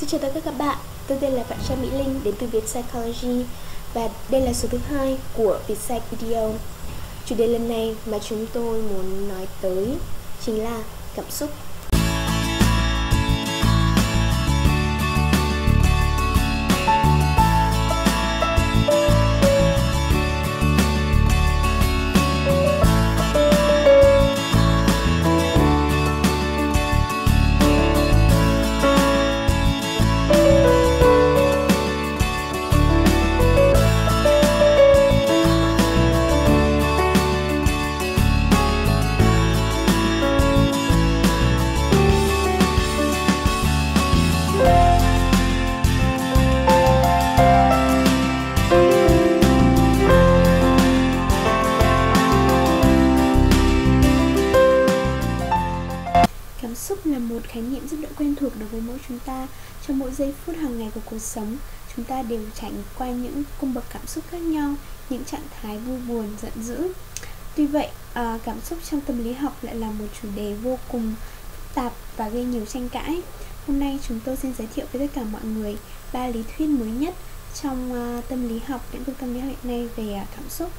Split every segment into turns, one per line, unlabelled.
Xin chào tất cả các bạn, tôi tên là bạn Trang Mỹ Linh đến từ Việt Psychology và đây là số thứ 2 của Việt Psych Video. Chủ đề lần này mà chúng tôi muốn nói tới chính là cảm xúc. Cảm xúc là một khái niệm rất là quen thuộc đối với mỗi chúng ta. Trong mỗi giây phút hàng ngày của cuộc sống, chúng ta đều trải qua những cung bậc cảm xúc khác nhau, những trạng thái vui buồn, giận dữ. Tuy vậy, cảm xúc trong tâm lý học lại là một chủ đề vô cùng phức tạp và gây nhiều tranh cãi. Hôm nay chúng tôi xin giới thiệu với tất cả mọi người 3 lý thuyết mới nhất trong tâm lý học, lĩnh vực tâm lý học hiện nay về cảm xúc.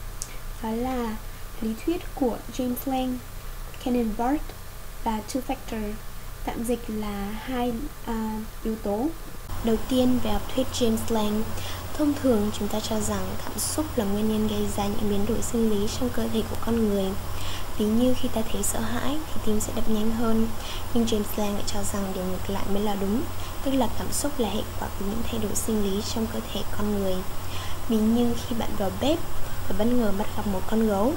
Đó là lý thuyết của James Lang, Barth và two factor, tạm dịch là hai yếu tố. Đầu tiên, về học thuyết James Lang, thông thường chúng ta cho rằng cảm xúc là nguyên nhân gây ra những biến đổi sinh lý trong cơ thể của con người. Ví như khi ta thấy sợ hãi thì tim sẽ đập nhanh hơn. Nhưng James Lang lại cho rằng điều ngược lại mới là đúng, tức là cảm xúc là hệ quả của những thay đổi sinh lý trong cơ thể con người. Ví như khi bạn vào bếp và bất ngờ bắt gặp một con gấu,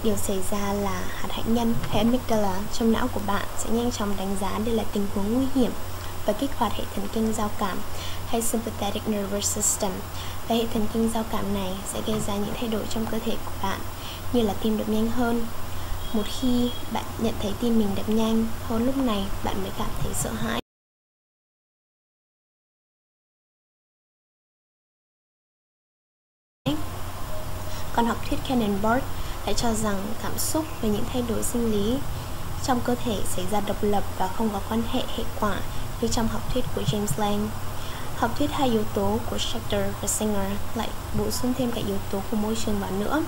điều xảy ra là hạt hạnh nhân hay amygdala trong não của bạn sẽ nhanh chóng đánh giá đây là tình huống nguy hiểm và kích hoạt hệ thần kinh giao cảm hay sympathetic nervous system. Và hệ thần kinh giao cảm này sẽ gây ra những thay đổi trong cơ thể của bạn, như là tim đập nhanh hơn. Một khi bạn nhận thấy tim mình đập nhanh hơn, lúc này bạn mới cảm thấy sợ hãi. Còn học thuyết Barth lại cho rằng cảm xúc và những thay đổi sinh lý trong cơ thể xảy ra độc lập và không có quan hệ hệ quả như trong học thuyết của James Lang. Học thuyết hai yếu tố của Schechter và Singer lại bổ sung thêm cả yếu tố của môi trường vào nữa.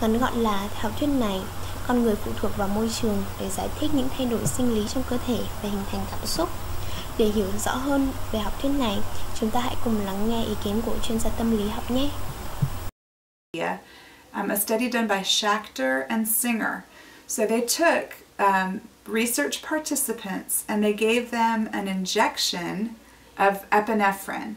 Ngắn gọn là, theo học thuyết này, con người phụ thuộc vào môi trường để giải thích những thay đổi sinh lý trong cơ thể và hình thành cảm xúc. Để hiểu rõ hơn về học thuyết này, chúng ta hãy cùng lắng nghe ý kiến của chuyên gia tâm lý học nhé.
A study done by Schechter and Singer. So they took research participants and they gave them an injection of epinephrine.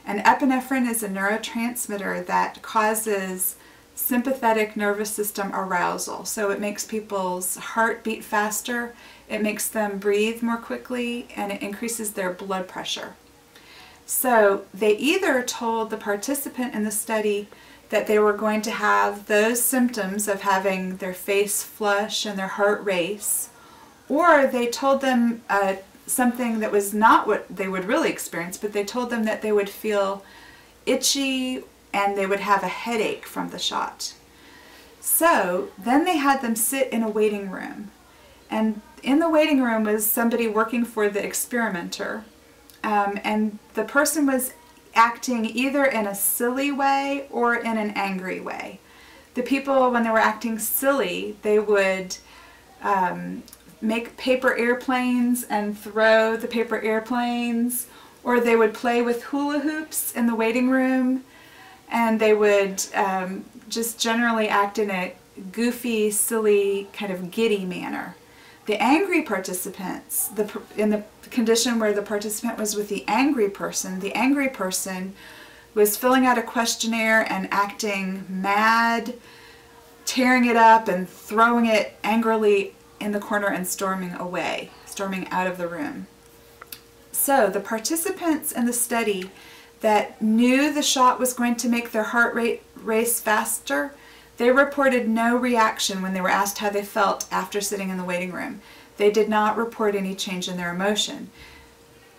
And epinephrine is a neurotransmitter that causes sympathetic nervous system arousal. So it makes people's heart beat faster, it makes them breathe more quickly, and it increases their blood pressure. So they either told the participant in the study that they were going to have those symptoms of having their face flush and their heart race, or they told them something that was not what they would really experience, but they told them that they would feel itchy and they would have a headache from the shot. So then they had them sit in a waiting room, and in the waiting room was somebody working for the experimenter, and the person was acting either in a silly way or in an angry way. The people, when they were acting silly, they would make paper airplanes and throw the paper airplanes, or they would play with hula hoops in the waiting room, and they would just generally act in a goofy, silly, kind of giddy manner. The angry participants, in the condition where the participant was with the angry person was filling out a questionnaire and acting mad, tearing it up and throwing it angrily in the corner and storming away, storming out of the room. So the participants in the study that knew the shot was going to make their heart rate race faster, they reported no reaction when they were asked how they felt after sitting in the waiting room. They did not report any change in their emotion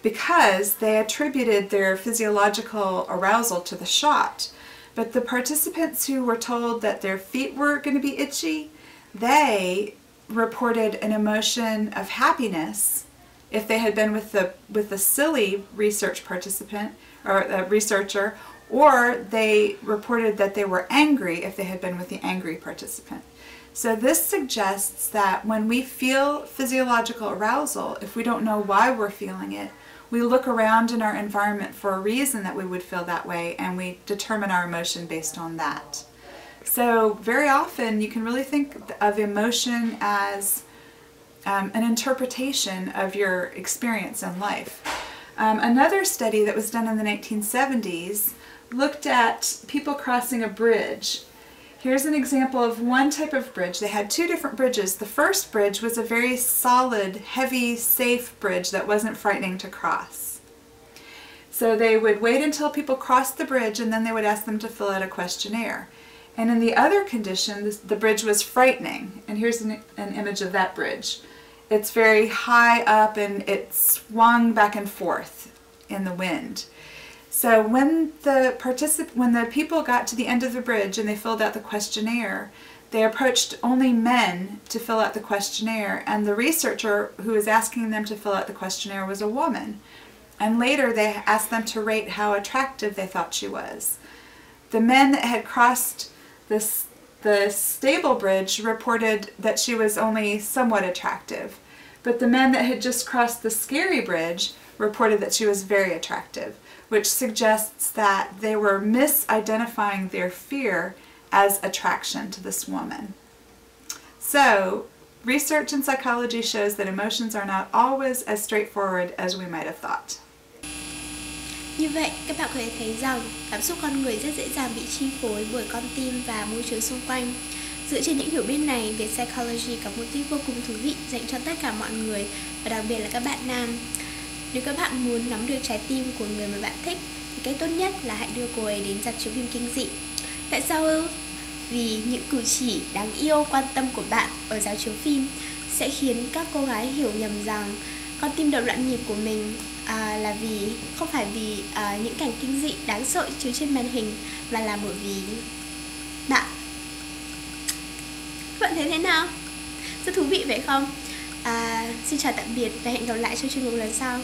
because they attributed their physiological arousal to the shot. But the participants who were told that their feet were going to be itchy, they reported an emotion of happiness if they had been with the silly research participant or researcher, or they reported that they were angry if they had been with the angry participant. So this suggests that when we feel physiological arousal, if we don't know why we're feeling it, we look around in our environment for a reason that we would feel that way, and we determine our emotion based on that. So very often you can really think of emotion as an interpretation of your experience in life. Another study that was done in the 1970s looked at people crossing a bridge. Here's an example of one type of bridge. They had two different bridges. The first bridge was a very solid, heavy, safe bridge that wasn't frightening to cross. So they would wait until people crossed the bridge, and then they would ask them to fill out a questionnaire. And in the other condition, the bridge was frightening. And here's an image of that bridge. It's very high up and it swung back and forth in the wind. So when the people got to the end of the bridge and they filled out the questionnaire, they approached only men to fill out the questionnaire, and the researcher who was asking them to fill out the questionnaire was a woman. And later they asked them to rate how attractive they thought she was. The men that had crossed the stable bridge reported that she was only somewhat attractive, but the men that had just crossed the scary bridge reported that she was very attractive, which suggests that they were misidentifying their fear as attraction to this woman. So, research in psychology shows that emotions are not always as straightforward as we might have thought.
Như vậy, các bạn có thể thấy rằng cảm xúc con người rất dễ dàng bị chi phối bởi con tim và môi trường xung quanh. Dựa trên những hiểu biết này về psychology có một tip vô cùng thú vị dành cho tất cả mọi người, và đặc biệt là các bạn nam. Nếu các bạn muốn nắm được trái tim của người mà bạn thích, thì cách tốt nhất là hãy đưa cô ấy đến rạp chiếu phim kinh dị. Tại sao ư? Vì những cử chỉ đáng yêu, quan tâm của bạn ở rạp chiếu phim sẽ khiến các cô gái hiểu nhầm rằng con tim đập loạn nhịp của mình là không phải vì những cảnh kinh dị đáng sợ chiếu trên màn hình, mà là bởi vì bạn. Các bạn thấy thế nào? Rất thú vị phải không? Xin chào tạm biệt và hẹn gặp lại trong chuyên mục lần sau.